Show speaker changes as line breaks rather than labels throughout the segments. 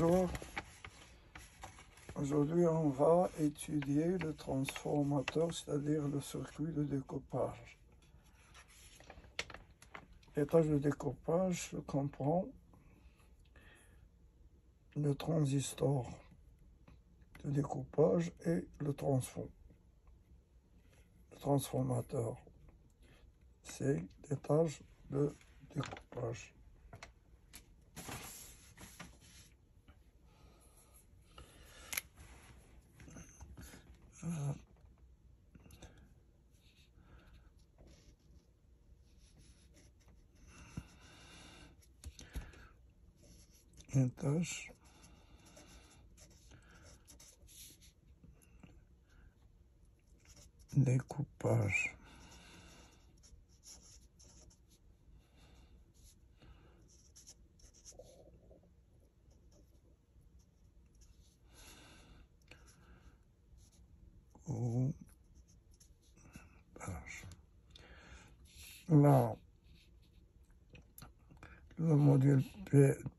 Bonjour, aujourd'hui on va étudier le transformateur, c'est-à-dire le circuit de découpage. L'étage de découpage comprend le transistor de découpage et le transformateur. C'est l'étage de découpage. Étage découpage. Là, le module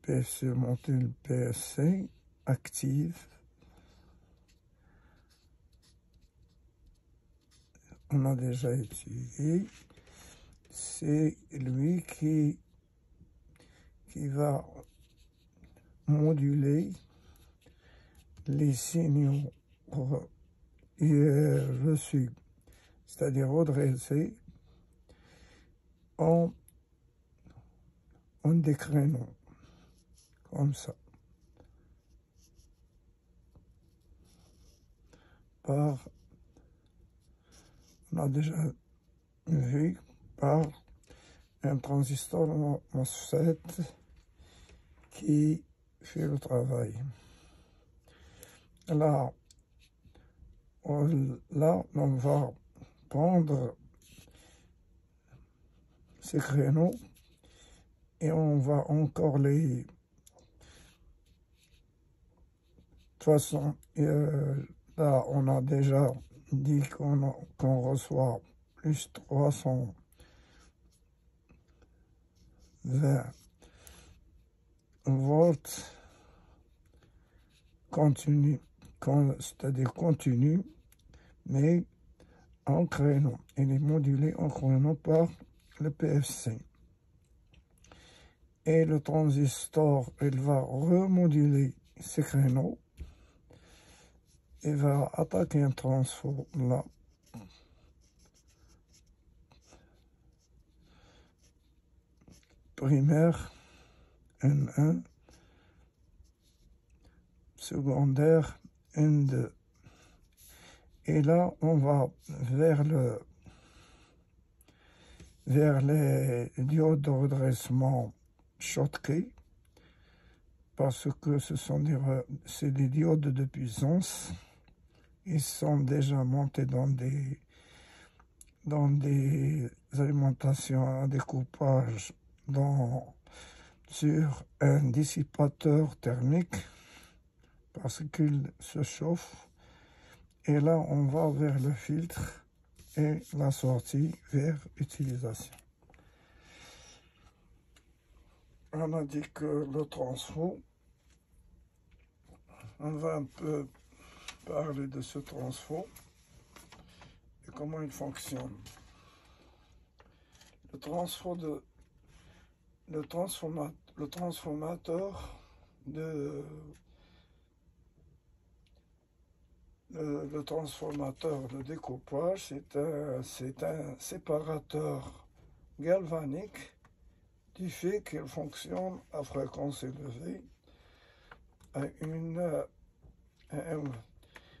PSC, module PSC active. On a déjà étudié. C'est lui qui va moduler les signaux reçus, c'est-à-dire redressés, en des créneaux, comme ça, on a déjà vu, par un transistor MOSFET qui fait le travail. Là, on va prendre ces créneaux et on va encore les... De toute façon, là, on a déjà dit qu'on reçoit plus 320 volts continu, c'est-à-dire continu, mais en créneau. Il est modulé en créneau par le PFC. Et le transistor, il va remoduler ces créneaux et va attaquer un transfo là. Primaire, N1, secondaire, N2. Et là, on va vers les diodes de redressement Schottky, parce que c'est des diodes de puissance. Ils sont déjà montés dans des alimentations à découpage sur un dissipateur thermique, parce qu'il se chauffe. Et là, on va vers le filtre et la sortie vers utilisation. On a dit que le transfo, on va un peu parler de ce transfo et comment il fonctionne. Le transformateur de découpage, c'est un séparateur galvanique qui fait qu'il fonctionne à fréquence élevée,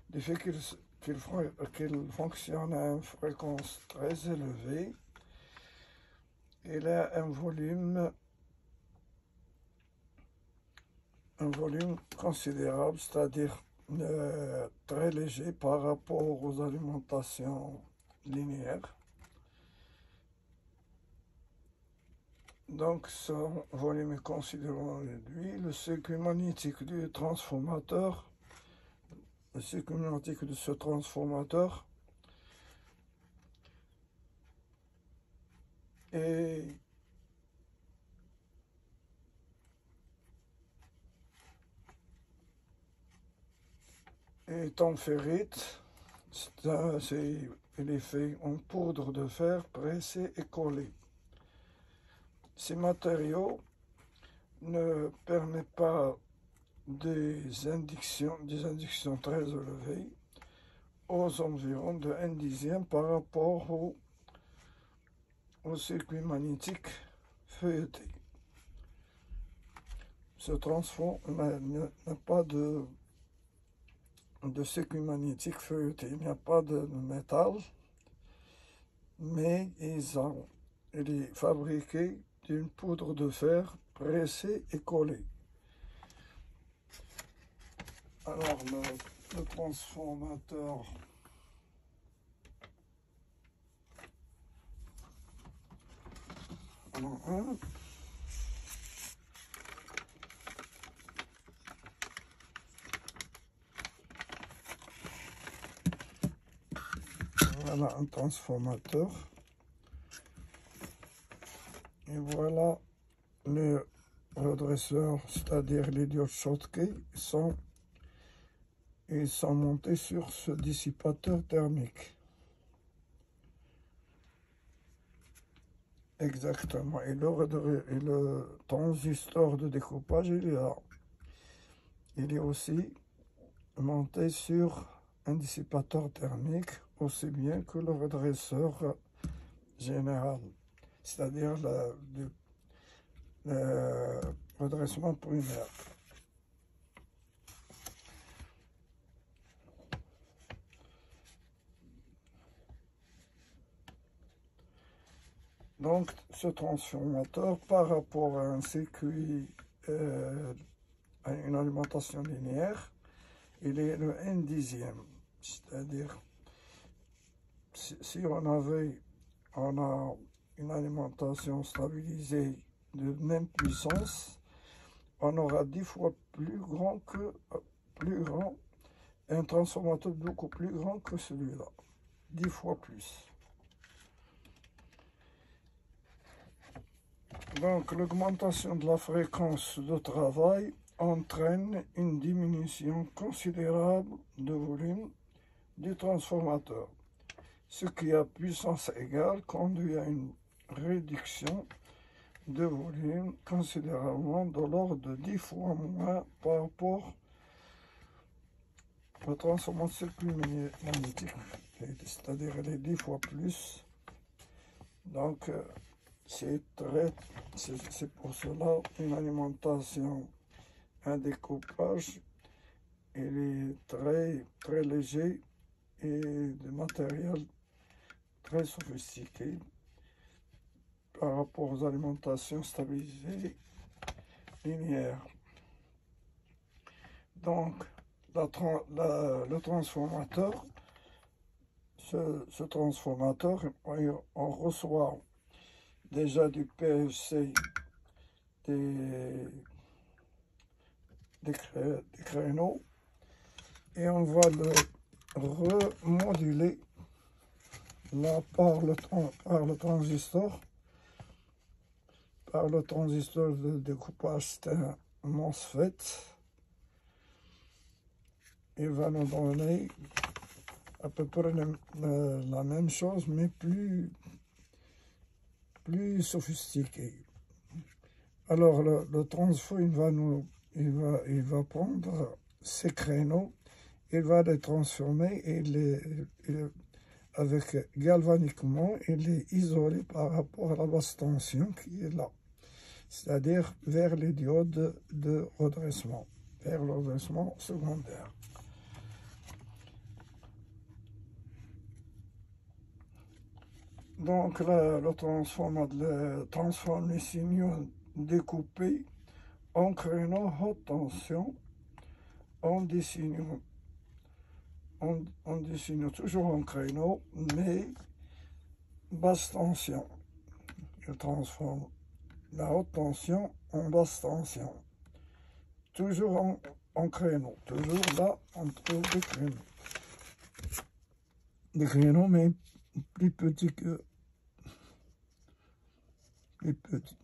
du fait qu'il fonctionne à une fréquence très élevée. Il a un volume considérable, c'est-à-dire très léger par rapport aux alimentations linéaires. Donc son volume est considérablement réduit. Le circuit magnétique du transformateur, le circuit magnétique de ce transformateur est est en ferrite. Il est fait en poudre de fer pressée et collée. Ces matériaux ne permettent pas des inductions très élevées, aux environs de 1/10 par rapport au circuit magnétique feuilleté. Ce transformateur n'a pas de circuit magnétique feuilleté, il n'y a pas de métal, mais il est fabriqué d'une poudre de fer pressée et collée. Alors le transformateur en un. Voilà un transformateur. Et voilà le redresseur, c'est-à-dire les diodes Schottky, ils sont montés sur ce dissipateur thermique. Exactement. Et le transistor de découpage, il est là. Il est aussi monté sur un dissipateur thermique, aussi bien que le redresseur général, c'est-à-dire le redressement primaire. Donc, ce transformateur, par rapport à un circuit, à une alimentation linéaire, il est le 1/10. C'est-à-dire, si on a une alimentation stabilisée de même puissance, on aura 10 fois un transformateur beaucoup plus grand que celui-là, 10 fois plus. Donc l'augmentation de la fréquence de travail entraîne une diminution considérable de volume du transformateur, ce qui à puissance égale conduit à une réduction de volume considérablement de l'ordre de 10 fois moins par rapport au transformateur circuit magnétique, c'est-à-dire les 10 fois plus. Donc c'est pour cela une alimentation, un découpage, il est très léger et de matériel très sophistiqué par rapport aux alimentations stabilisées linéaires. Donc le transformateur, ce transformateur, on reçoit déjà du PFC, des créneaux, et on va le remoduler là par le transistor de découpage. C'est un MOSFET. Il va nous donner à peu près la même chose, mais plus sophistiqué. Alors le transfo, il va prendre ces créneaux, il va les transformer et avec galvaniquement, il est isolé par rapport à la basse tension qui est là, c'est-à-dire vers les diodes de redressement, vers le redressement secondaire. Donc là, le transforme les signaux découpés en créneaux haute tension, en dessinant toujours en créneau, mais basse tension. Il transforme la haute tension en basse tension. Toujours en créneau. Toujours là, on trouve des créneaux. Des créneaux, mais plus petits que... Plus petits.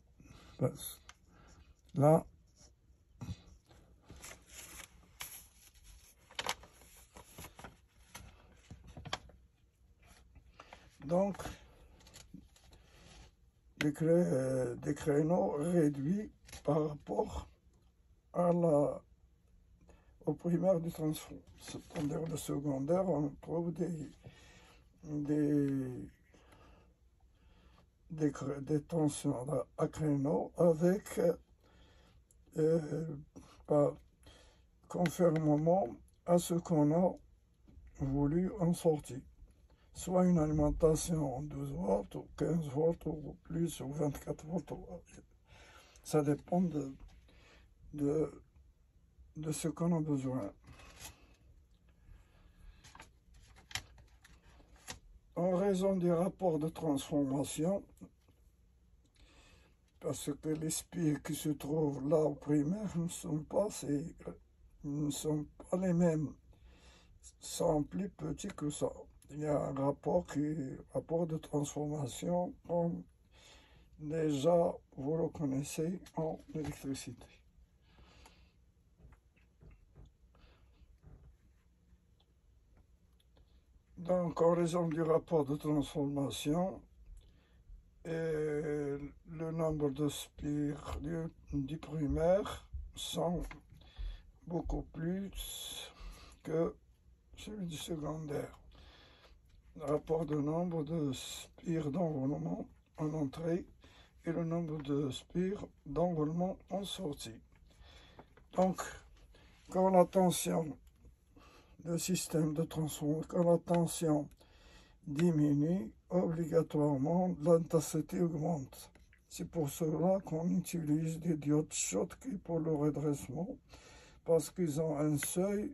Là, Donc, des créneaux réduits par rapport à au primaire du transfert. C'est-à-dire le secondaire, on trouve des tensions à créneaux avec conformément à ce qu'on a voulu en sortie. Soit une alimentation en 12 volts, ou 15 volts, ou plus, ou 24 volts. Ça dépend de ce qu'on a besoin. En raison des rapports de transformation, parce que les spires qui se trouvent là au primaire ne sont pas les mêmes, sont plus petits que ça. Il y a un rapport de transformation, comme déjà vous le connaissez en électricité. Donc, en raison du rapport de transformation, et le nombre de spires du primaire sont beaucoup plus que celui du secondaire. Le rapport de nombre de spires d'enroulement en entrée et le nombre de spires d'enroulement en sortie. Donc, quand la tension, le système de transformation, quand la tension diminue, obligatoirement l'intensité augmente. C'est pour cela qu'on utilise des diodes Schottky pour le redressement, parce qu'ils ont un seuil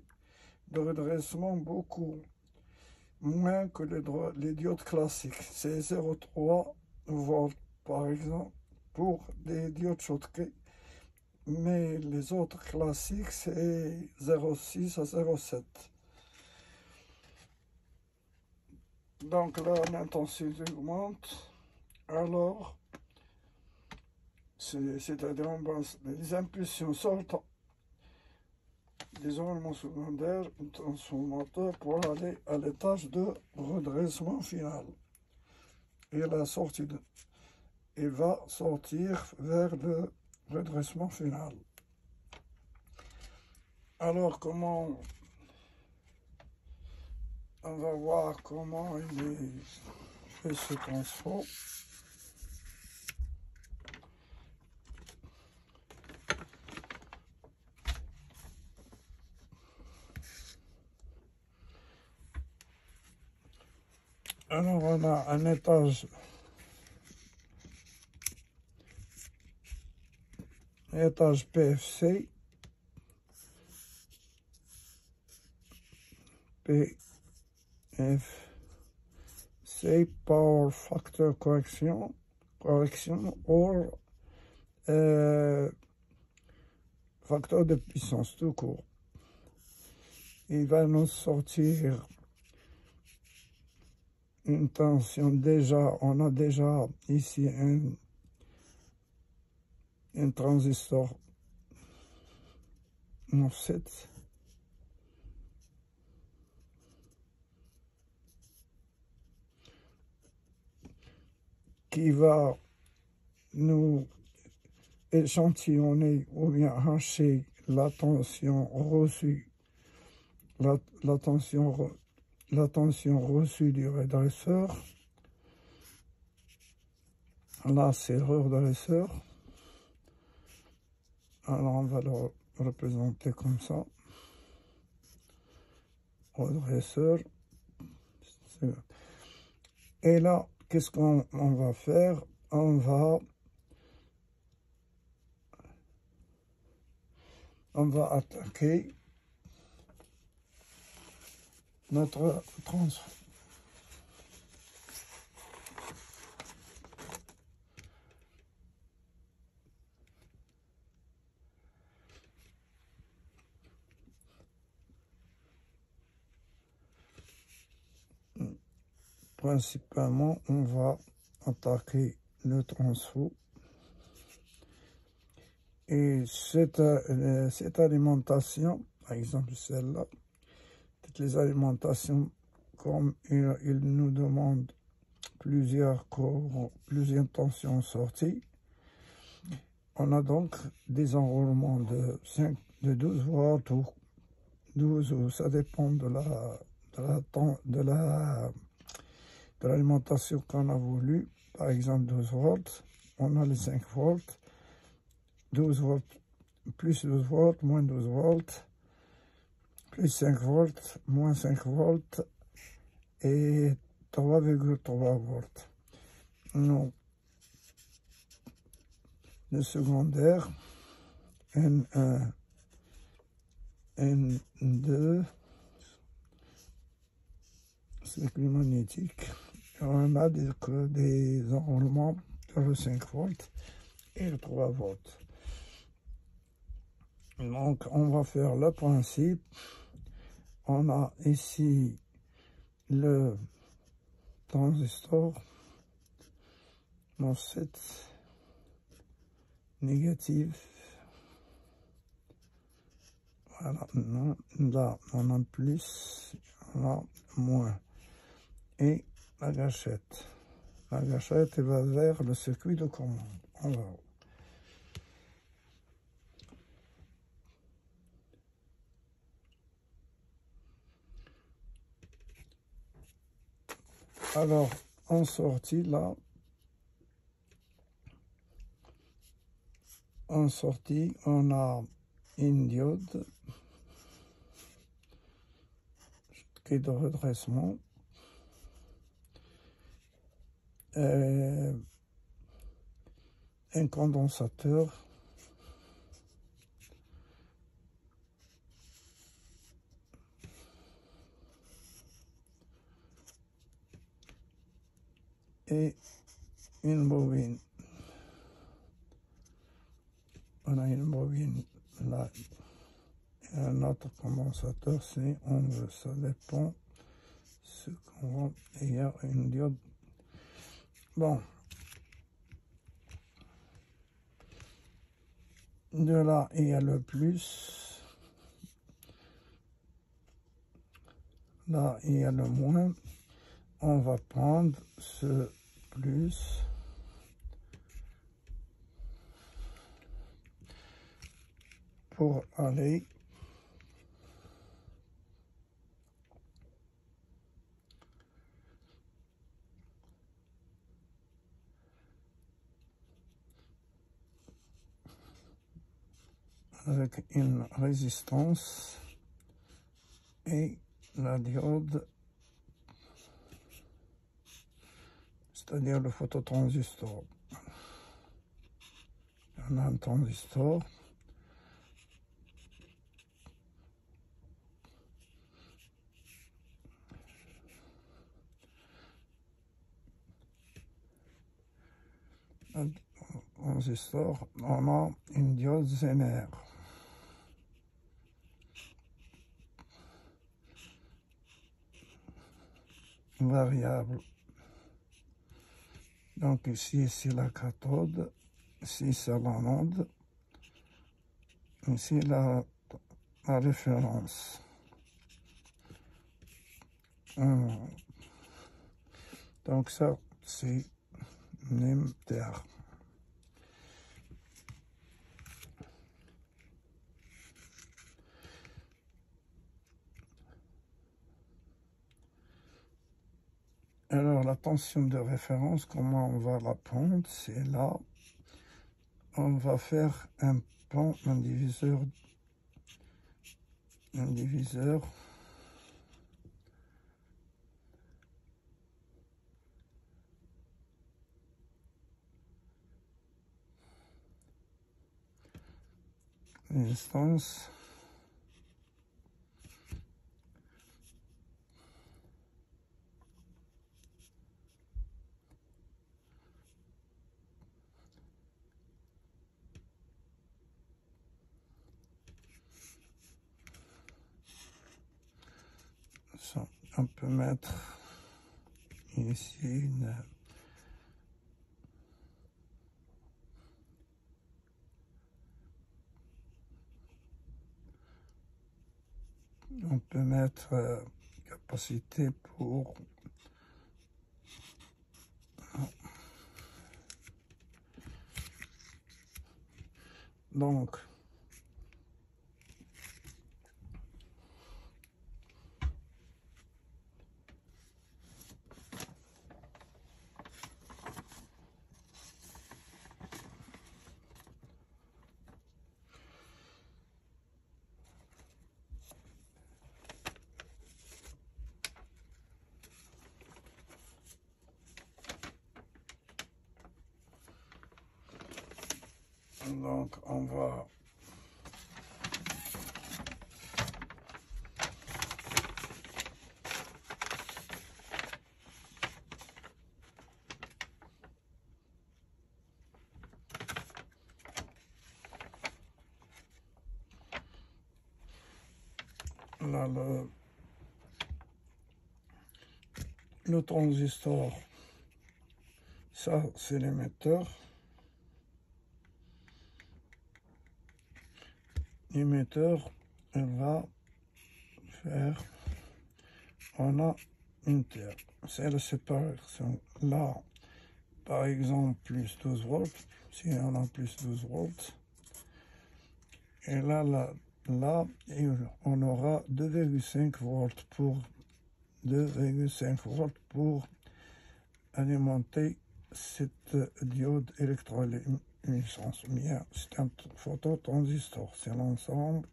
de redressement beaucoup moins que les diodes classiques. C'est 0,3 volts par exemple pour des diodes Schottky, mais les autres classiques c'est 0,6 à 0,7. Donc là, l'intensité augmente, alors c'est-à-dire les impulsions sortent des enroulements secondaires du transformateur pour aller à l'étage de redressement final. Et la sortie il va sortir vers le redressement final. Alors comment on va voir comment il fait ce transfert. Alors on a un étage PFC, Power Factor Correction ou facteur de puissance tout court. Il va nous sortir une tension on a déjà ici un transistor MOSFET qui va nous échantillonner ou bien hacher la tension reçue, la tension reçue du redresseur, là c'est le redresseur. Alors on va le représenter comme ça, redresseur. Et là, qu'est-ce qu'on va faire? On va attaquer notre transfert. Principalement, on va attaquer le transfert. Et cette alimentation, par exemple celle-là, toutes les alimentations, comme il nous demande plusieurs courants, plusieurs tensions sorties. On a donc des enroulements de 12 volts ou 12, ou ça dépend de l'alimentation qu'on a voulu. Par exemple 12 volts, on a les 5 volts, 12 volts, plus 12 volts, moins 12 volts, plus 5 volts, moins 5 volts et 3,3 volts. Non. Le secondaire, N1, N2, cycle magnétique. On a des enroulements sur le 5 volts et le 3 volts. Donc, on va faire le principe. On a ici le transistor MOSFET négatif. Voilà, là on a plus, là moins. Et la gâchette. La gâchette elle va vers le circuit de commande. En haut. Alors, en sortie, là, en sortie, on a une diode qui est de redressement. Un condensateur. Et une bobine. On a une bobine là. Et un autre condensateur, si on veut, ça dépend ce qu'on veut. Il y a une diode. Bon. De là, il y a le plus. Là, il y a le moins. On va prendre ce plus. Pour aller avec une résistance et la diode, c'est-à-dire le phototransistor. On a un transistor. Un transistor, on a une diode Zener. Variable. Donc ici c'est la cathode, ici c'est l'anode, ici la référence. Donc ça c'est NEMTER. Alors la tension de référence, comment on va la prendre? C'est là. On va faire un pont, un diviseur. Résistance. Ça, on peut mettre ici une on peut mettre capacité pour Donc, on va là le transistor, ça c'est l'émetteur. L'émetteur, elle va faire, on a une terre, c'est la séparation. Là, par exemple, plus 12 volts, si on a plus 12 volts, et là, on aura 2,5 volts pour 2,5 volts pour alimenter cette diode électroluminescence. Bien, c'est un phototransistor, c'est l'ensemble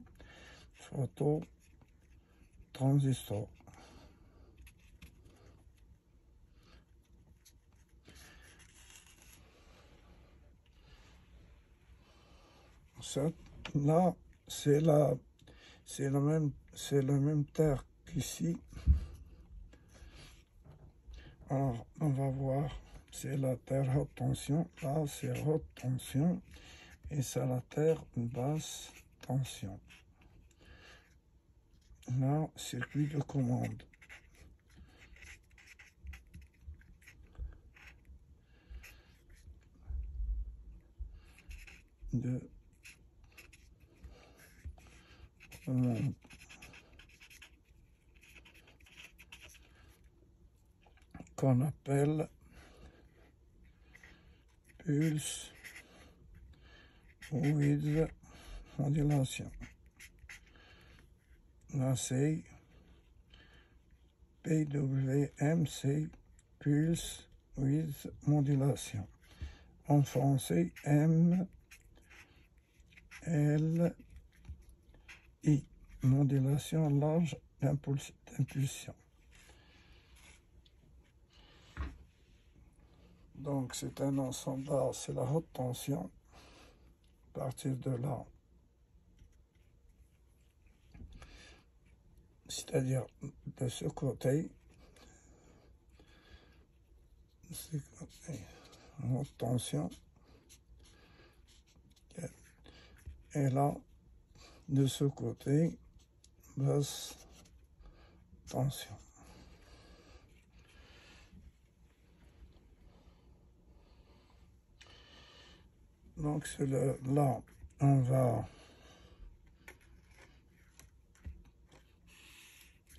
phototransistor. Ça, là, c'est le même terre qu'ici. Alors, on va voir, c'est la terre haute tension, là c'est haute tension, et c'est la terre basse tension. Là, circuit de commande. De commande. Qu'on appelle pulse width modulation. Là c'est PWM, c'est pulse width modulation. En français, MLI, modulation large d'impulsion. Donc c'est un ensemble, c'est la haute tension. À partir de là, c'est-à-dire de ce côté, haute tension, et là, de ce côté, basse tension. Donc là,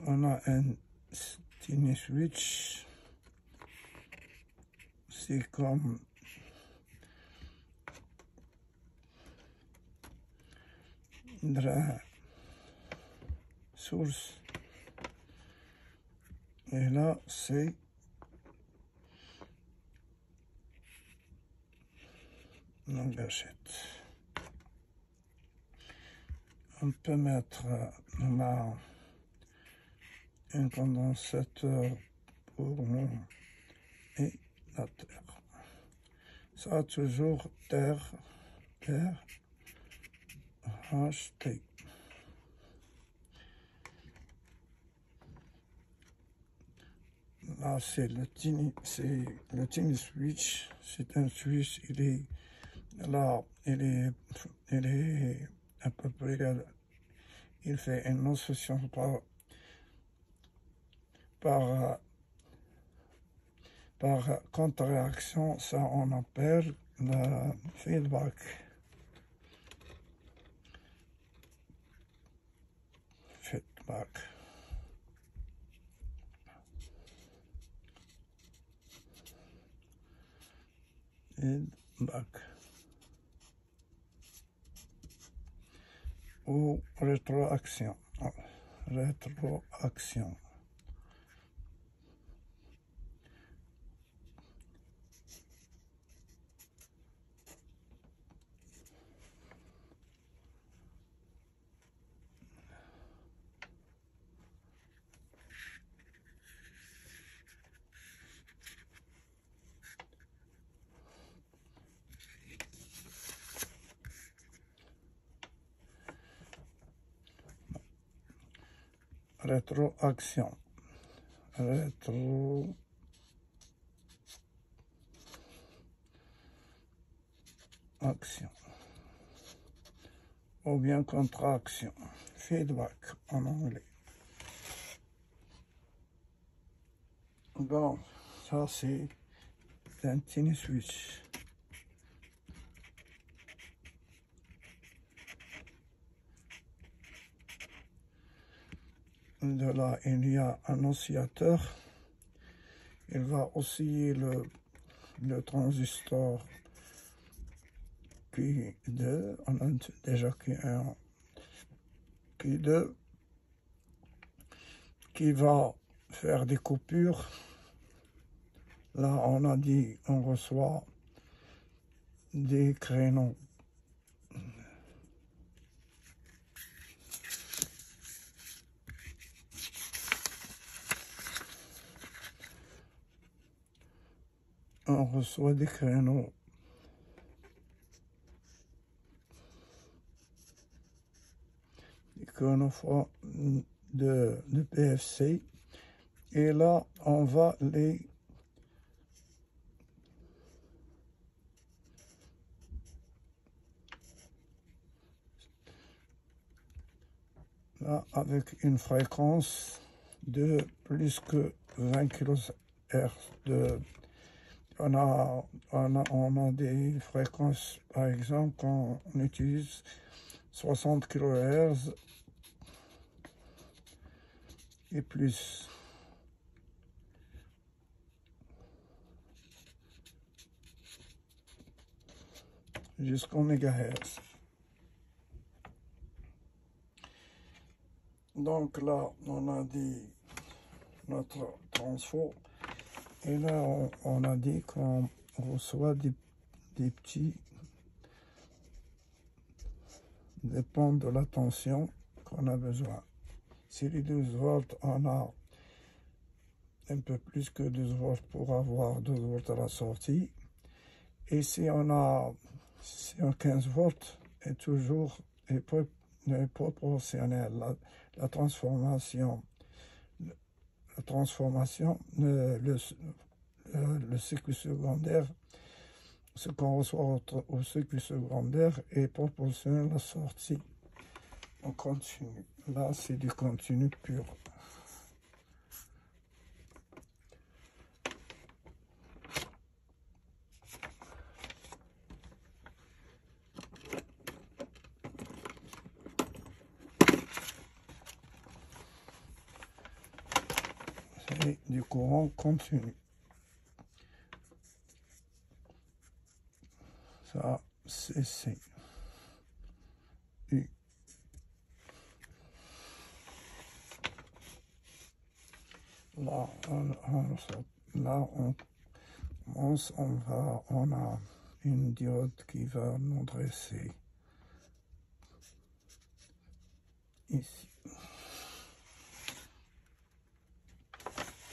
on a un tiny switch, c'est comme la source, et là c'est la gâchette. On peut mettre là un condensateur pour et la terre. Ça toujours terre, HT. Là c'est le tiny switch. C'est un switch, il est là, il est à peu près, il fait une oscillation par contre-réaction, ça on appelle le feedback. Feedback. rétroaction, rétroaction. Rétroaction, rétroaction, ou bien contraction, feedback en anglais. Bon, ça c'est un tiny switch. De là, il y a un oscillateur. Il va osciller le transistor Q2. On a déjà Q1, Q2, qui va faire des coupures. Là, on a dit on reçoit des créneaux. On reçoit des créneaux de PFC, et là on va les là avec une fréquence de plus que 20 kHz. On a des fréquences, par exemple, quand on utilise 60 kHz et plus. Jusqu'au mégahertz. Donc là, on a dit notre transfo, et là, on a dit qu'on reçoit des petits, dépend de la tension qu'on a besoin. Si les 12 volts, on a un peu plus que 12 volts pour avoir 12 volts à la sortie. Et si on a 15 volts, est toujours proportionnel. La transformation, le cycle secondaire, ce qu'on reçoit au cycle secondaire est proportionnel à la sortie. On continue. Là, c'est du continu pur. C'est du courant continu. Ça, c'est C. U. Là, on a une diode qui va nous dresser ici.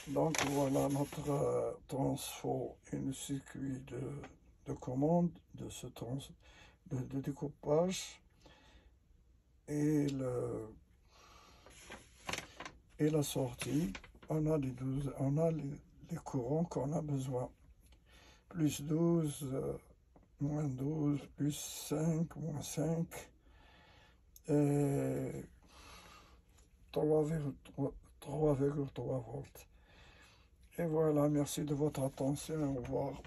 Donc voilà notre transfo et le circuit de commande de ce de découpage et la sortie. On a les courants qu'on a besoin. Plus 12, moins 12, plus 5, moins 5, et 3,3 volts. Et voilà, merci de votre attention, au revoir.